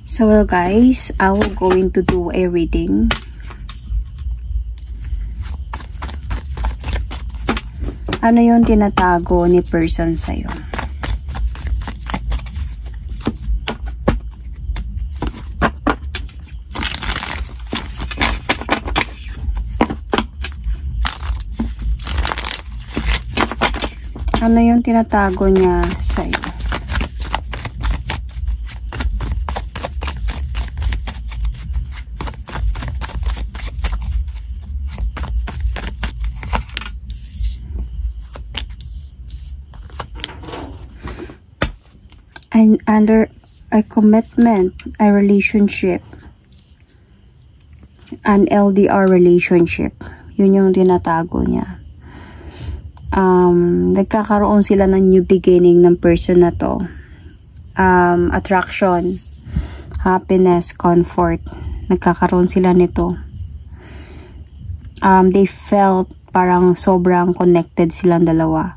So guys, I will going to do a reading. Ano yung tinatago ni person sa'yo? Ano yung tinatago niya sa'yo? And under a commitment, a relationship, an LDR relationship, yun yung tinatago niya. Nagkakaroon sila ng new beginning ng person na to. Attraction, happiness, comfort, nagkakaroon sila nito. They felt parang sobrang connected silang dalawa.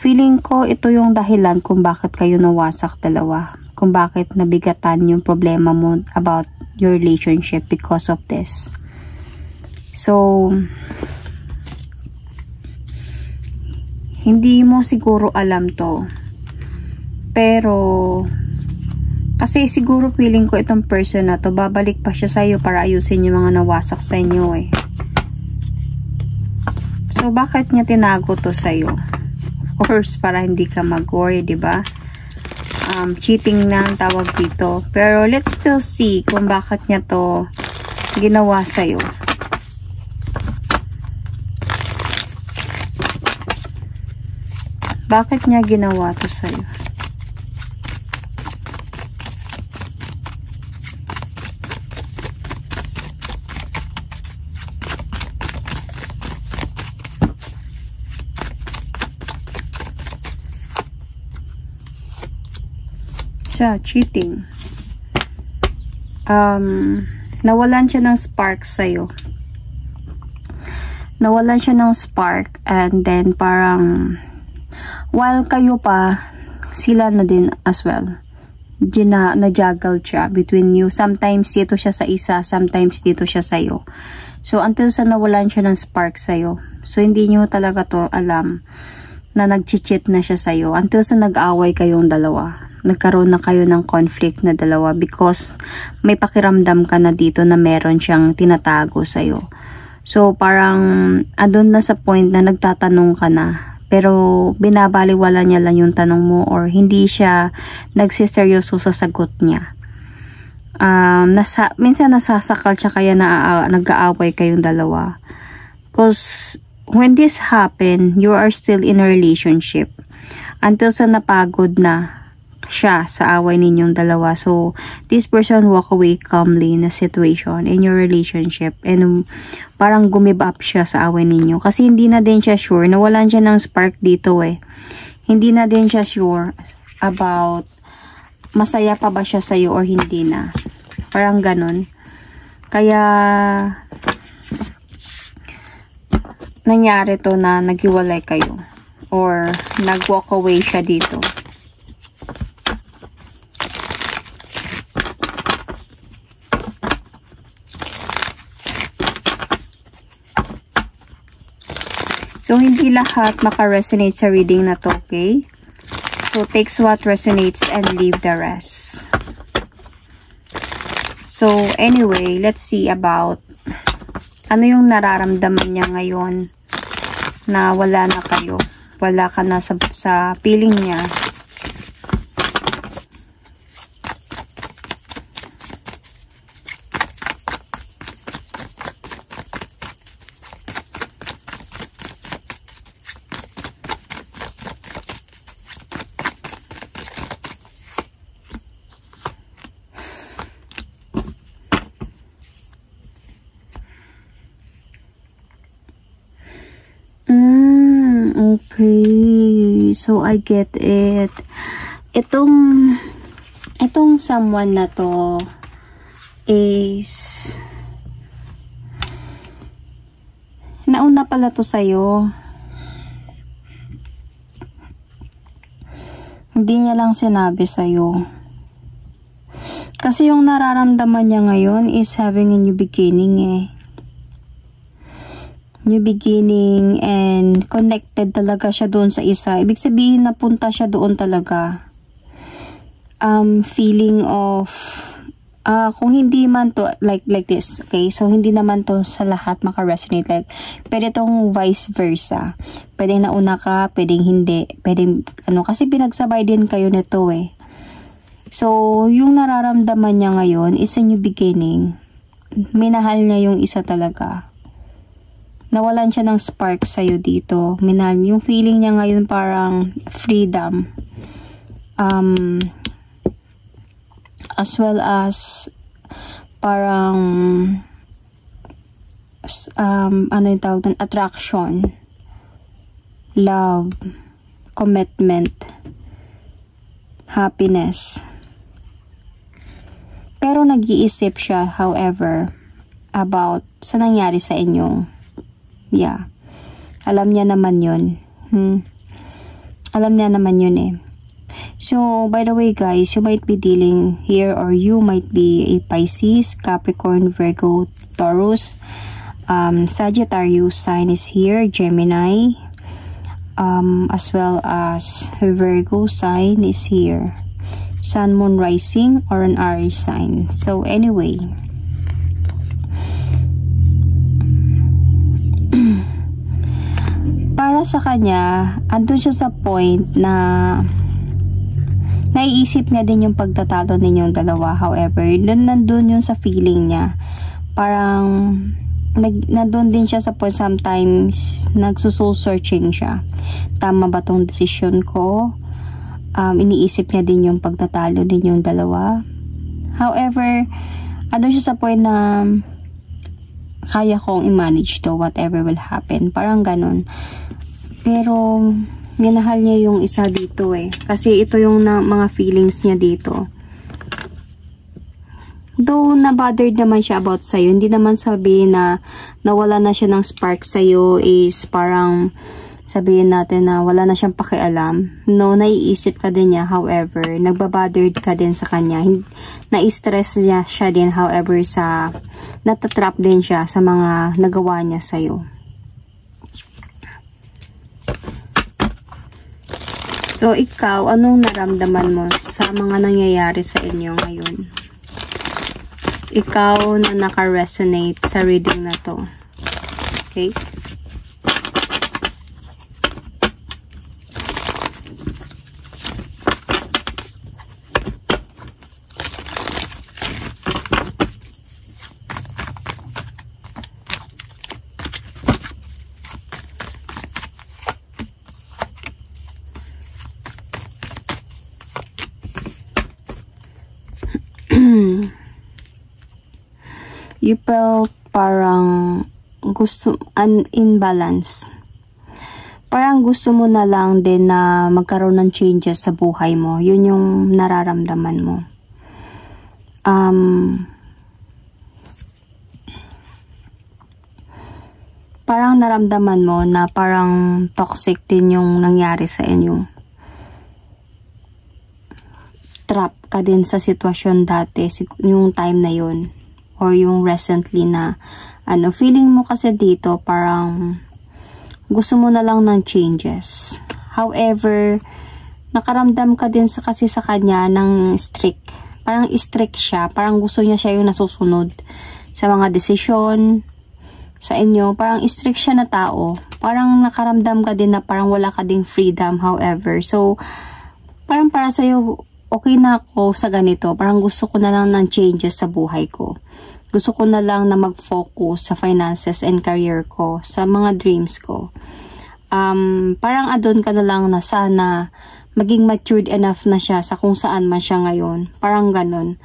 Feeling ko ito yung dahilan kung bakit kayo nawasak dalawa. Kung bakit nabigatan yung problema mo about your relationship because of this. So, hindi mo siguro alam to. Pero, kasi siguro feeling ko itong person na to, babalik pa siya sa'yo para ayusin yung mga nawasak sa inyo eh. So, bakit niya tinago to sa'yo? Of course, para hindi ka mag-worry, diba? Cheating na ang tawag dito. Pero, let's still see kung bakit niya to ginawa sa'yo. Bakit niya ginawa to sa'yo? Siya, cheating. Nawalan siya ng spark sa'yo. Nawalan siya ng spark and then parang while kayo pa, sila na din as well. Na-juggle siya between you. Sometimes dito siya sa isa, sometimes dito siya sa'yo. So, until sa nawalan siya ng spark sa'yo. So, hindi nyo talaga to alam na nag-cheat na siya sa'yo. Until sa nag-away kayong dalawa. Nagkaroon na kayo ng conflict na dalawa because may pakiramdam ka na dito na meron siyang tinatago sa'yo. So, parang andun na sa point na nagtatanong ka na. Pero binabaliwala niya lang yung tanong mo or hindi siya nagsiseryoso sa sagot niya. Minsan nasasakal siya kaya na nag-aaway kayong dalawa. Because when this happen, you are still in a relationship. Until sa napagod na siya sa away ninyong dalawa. So, this person walk away calmly in a situation in your relationship and parang gumib up siya sa away ninyo. Kasi hindi na din siya sure. Nawalan siya ng spark dito eh. Hindi na din siya sure about masaya pa ba siya sa'yo or hindi na. Parang ganun. Kaya nangyari to na naghiwalay kayo or nag-walk away siya dito. So, hindi lahat maka-resonate sa reading na to, okay? So, takes what resonates and leave the rest. So, anyway, let's see about ano yung nararamdaman niya ngayon na wala na kayo. Wala ka na sa feeling niya. Okay, so I get it. Itong someone na to is nauna pala to sa'yo. Hindi niya lang sinabi sa'yo. Kasi yung nararamdaman niya ngayon is having a new beginning eh. New beginning and connected talaga siya doon sa isa. Ibig sabihin napunta siya doon talaga. Feeling of kung hindi man to like this, okay? So hindi naman to sa lahat maka-resonate, like pwede tong vice versa. Pwedeng nauna ka, pwedeng hindi, pwedeng kasi pinagsabay din kayo nito eh. So yung nararamdaman niya ngayon is a new beginning. Minahal niya yung isa talaga. Nawalan siya ng spark sa'yo dito. Minahal yung feeling niya ngayon parang freedom. As well as parang ano yung tawag doon? Attraction, love, commitment, happiness. Pero nag-iisip siya, however, about sa nangyari sa inyo. Yeah. Alam niya naman yun. Alam niya naman yun eh. So, by the way guys, you might be dealing here, or you might be a Pisces, Capricorn, Virgo, Taurus, Sagittarius sign is here, Gemini, as well as Virgo sign is here, Sun, Moon, Rising, or an Aries sign. So, anyway, para sa kanya, andun siya sa point na naiisip niya din yung pagtatalo ninyong dalawa. However, nandun yung sa feeling niya. Parang, nandun din siya sa point sometimes, nagsusoul searching siya. Tama ba tong decision ko? Iniisip niya din yung pagtatalo ninyong dalawa. However, ano siya sa point na, kaya kong i-manage to, whatever will happen. Parang ganun. Pero, minahal niya yung isa dito eh. Kasi ito yung mga feelings niya dito. Though na-bothered naman siya about sa'yo, hindi naman sabihin na nawala na siya ng spark sa'yo is parang sabihin natin na wala na siyang pakialam. No, naiisip ka din niya. However, nagbabothered ka din sa kanya. Na-stress niya siya din. However, natatrap din siya sa mga nagawa niya sa'yo. So, ikaw, anong naramdaman mo sa mga nangyayari sa inyo ngayon? Ikaw na naka-resonate sa reading na to. Okay? You felt parang imbalance. Parang gusto mo na lang din na magkaroon ng changes sa buhay mo. Yun yung nararamdaman mo. Parang naramdaman mo na parang toxic din yung nangyari sa inyo. Trap ka din sa sitwasyon dati, yung time na yun. Or yung recently na, feeling mo kasi dito, parang gusto mo na lang ng changes. However, nakaramdam ka din kasi sa kanya ng strict. Parang strict siya. Parang gusto niya siya yung nasusunod sa mga desisyon sa inyo. Parang strict siya na tao. Parang nakaramdam ka din na parang wala ka ding freedom. However, so, parang para sa'yo, okay na ako sa ganito. Parang gusto ko na lang ng changes sa buhay ko. Gusto ko na lang na mag-focus sa finances and career ko, sa mga dreams ko. Parang adon ka na lang na sana maging matured enough na siya sa kung saan man siya ngayon. Parang ganun.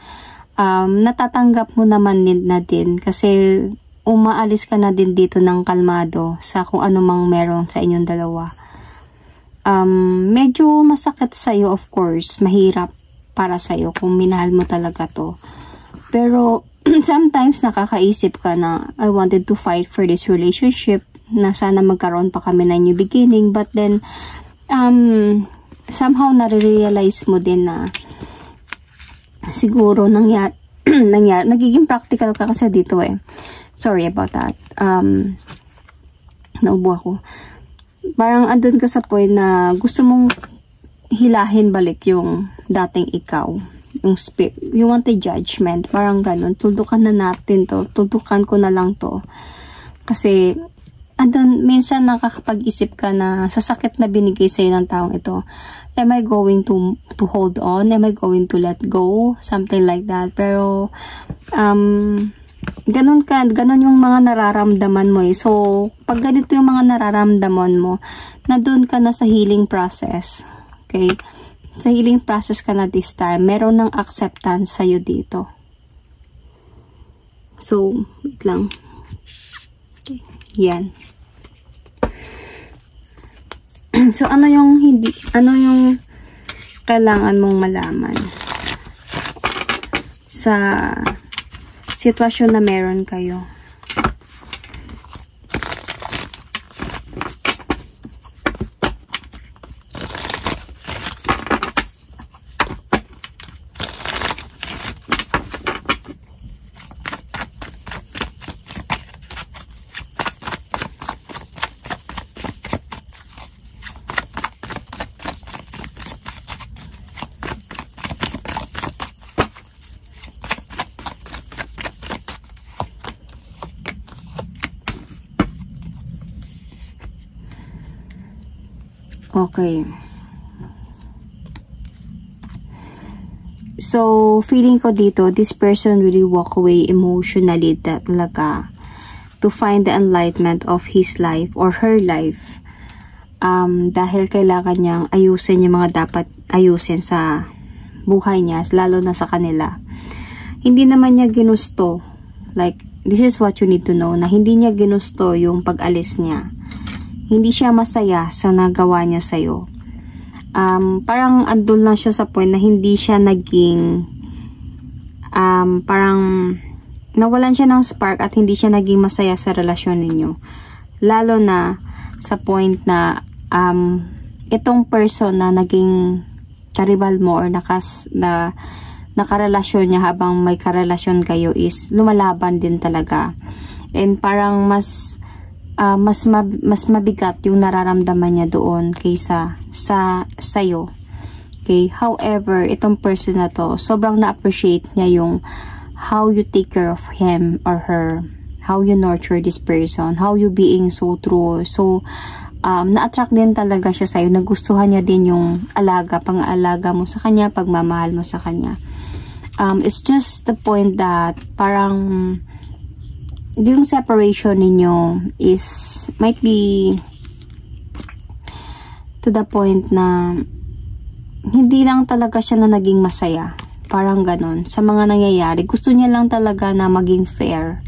Natatanggap mo naman na din kasi umaalis ka na din dito ng kalmado sa kung ano mang meron sa inyong dalawa. Medyo masakit sa'yo, of course. Mahirap para sa'yo kung minahal mo talaga to. Pero, sometimes nakakaisip ka na I wanted to fight for this relationship, na sana magkaroon pa kami ng new beginning, but then somehow nare-realize mo din na siguro nangyari, nagiging practical ka kasi dito eh. Sorry about that. Naubo ako. Parang andun ka sa point na gusto mong hilahin balik yung dating ikaw. Yung spirit. You want a judgment. Parang ganun. Tuldukan na natin to. Tuldukan ko na lang to. Kasi andun, minsan nakakapag-isip ka na sa sakit na binigay sa'yo ng taong ito, am I going to hold on? Am I going to let go? Something like that. Pero, ganun yung mga nararamdaman mo eh. So, pag ganito yung mga nararamdaman mo, na doon ka na sa healing process. Okay? Sa healing process ka na this time, meron ng acceptance sa'yo dito. So, wait lang. Okay. Yan. So, ano yung kailangan mong malaman sa sitwasyon na meron kayo? Okay. So, feeling ko dito, this person really walk away emotionally talaga to find the enlightenment of his life or her life. Dahil kailangan niyang ayusin yung mga dapat ayusin sa buhay niya, lalo na sa kanila. Hindi naman niya ginusto, like, this is what you need to know, na hindi niya ginusto yung pag-alis niya. Hindi siya masaya sa nagawa niya sa'yo. Parang andun lang siya sa point na hindi siya naging, parang nawalan siya ng spark at hindi siya naging masaya sa relasyon ninyo. Lalo na sa point na, itong person na naging karibal mo or nakarelasyon niya habang may karelasyon kayo is lumalaban din talaga. And parang mas mabigat yung nararamdaman niya doon kaysa sa'yo. Okay? However, itong person na to, sobrang na-appreciate niya yung how you take care of him or her, how you nurture this person, how you being so true. So, na-attract din talaga siya sa'yo. Nagustuhan niya din yung pang-aalaga mo sa kanya, pagmamahal mo sa kanya. It's just the point that parang yung separation ninyo might be to the point na hindi lang talaga siya na naging masaya. Parang ganon. Sa mga nangyayari, gusto niya lang talaga na maging fair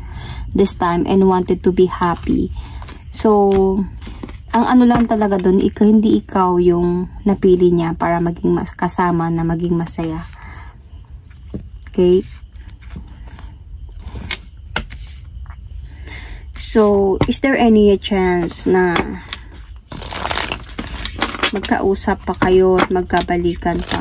this time and wanted to be happy. So, ang ano lang talaga doon, hindi ikaw yung napili niya para maging kasama na maging masaya. Okay? So, is there any chance na magkausap pa kayo at magkabalikan pa?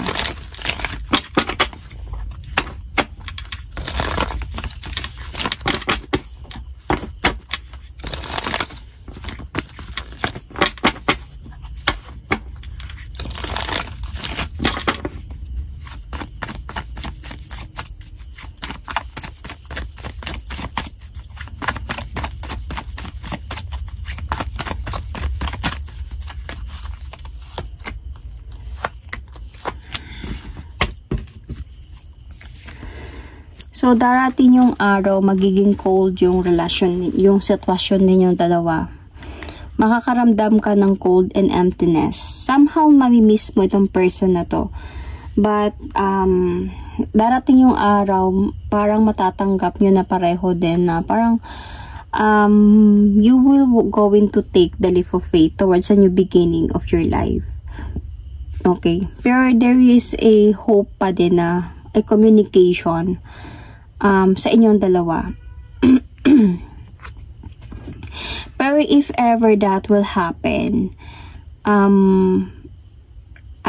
So, darating yung araw, magiging cold yung relasyon, yung sitwasyon ninyong dalawa. Makakaramdam ka ng cold and emptiness. Somehow, mamimiss mo itong person na to. But, darating yung araw, parang matatanggap nyo na pareho din na parang, you will going to take the leap of faith towards a new beginning of your life. Okay? Pero there is a hope pa din na, a communication, sa inyong dalawa. Pero if ever that will happen,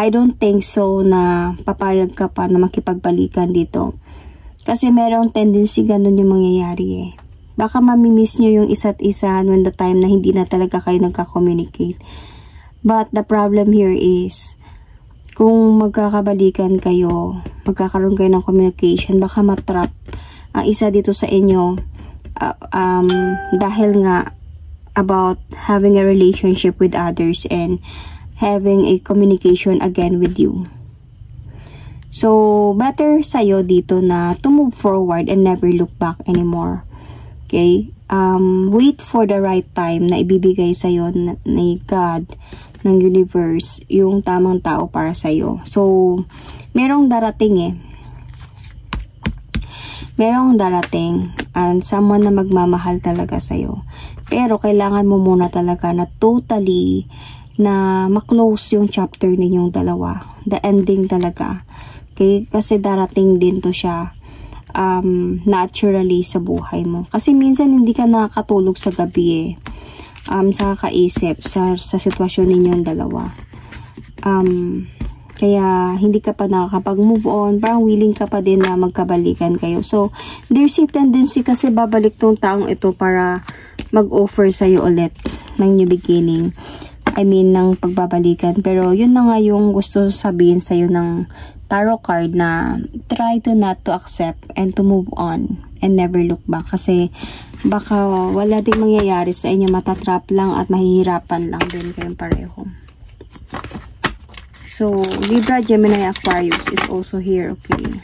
I don't think so na papayag ka pa na makipagbalikan dito. Kasi merong tendency ganun yung mangyayari eh. Baka mamimiss nyo yung isa't isa when the time na hindi na talaga kayo nagka-communicate. But the problem here is, kung magkakabalikan kayo, magkakaroon kayo ng communication, baka matrap ang isa dito sa inyo dahil nga about having a relationship with others and having a communication again with you. So, better sa'yo dito na to move forward and never look back anymore. Okay? Wait for the right time na ibibigay sa'yo ni God, ng universe, yung tamang tao para sa'yo. So, merong darating eh. Merong darating and someone na magmamahal talaga sa'yo. Pero, kailangan mo muna talaga na totally na maklose yung chapter ninyong dalawa. The ending talaga. Okay? Kasi darating din to siya naturally sa buhay mo. Kasi minsan hindi ka nakakatulog sa gabi eh. Sa kakaisip sa sitwasyon ninyong dalawa. Kaya hindi ka pa nakakapag-move on. Parang willing ka pa din na magkabalikan kayo. So, there's a tendency kasi babalik tong taong ito para mag-offer sa'yo ulit ng new beginning. I mean, ng pagbabalikan. Pero, yun na nga yung gusto sabihin sa'yo ng tarot card na try to not to accept and to move on and never look back. Kasi, baka wala ding mangyayari sa inyo. Matatrap lang at mahihirapan lang din kayong pareho. So, Libra, Gemini, Aquarius is also here. Okay.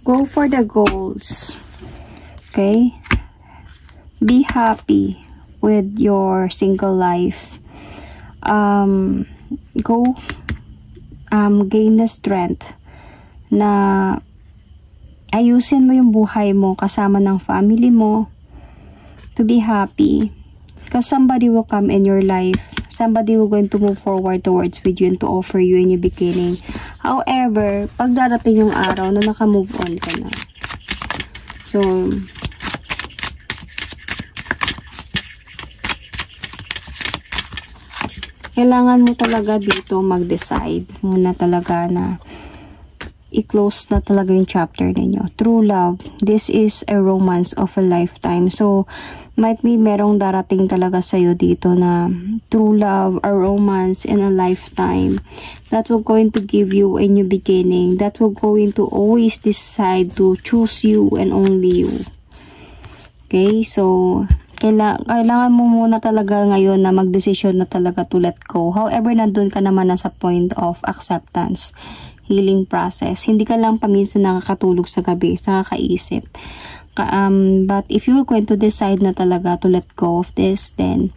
Go for the goals. Okay? Be happy with your single life. Go gain the strength na ayusin mo yung buhay mo kasama ng family mo to be happy. Because somebody will come in your life. Somebody will going to move forward towards with you and to offer you a new beginning. However, pag darating yung araw na naka-move on ka na. So, kailangan mo talaga dito mag-decide muna talaga na i-close na talaga yung chapter ninyo. True love. This is a romance of a lifetime. So, might be merong darating talaga sa'yo dito na true love, a romance in a lifetime that will going to give you a new beginning, that will going to always decide to choose you and only you. Okay, so kailangan mo muna talaga ngayon na magdesisyon na talaga to let go. However, nandun ka naman na sa point of acceptance, healing process. Hindi ka lang paminsan nakakatulog sa gabi, nakakaisip. But if you're going to decide na talaga to let go of this, then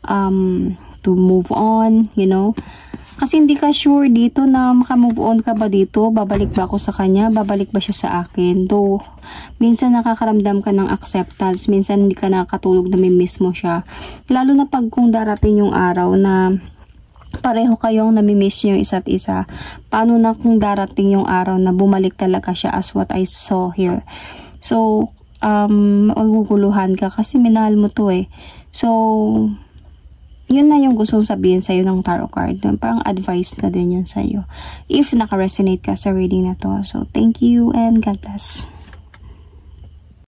to move on, you know, kasi hindi ka sure dito na makamove on ka ba dito, babalik ba ako sa kanya, babalik ba siya sa akin. Though minsan nakakaramdam ka ng acceptance, minsan hindi ka nakakatulog na may miss mo siya, lalo na pag kung darating yung araw na pareho kayong namimiss nyo yung isa't isa. Paano na kung darating yung araw na bumalik talaga siya as what I saw here. So, maguguluhan ka kasi minahal mo to eh. So, yun na yung gusto sabihin sa'yo ng tarot card. Parang advice na din yun sa'yo. If naka-resonate ka sa reading na to. So, thank you and God bless.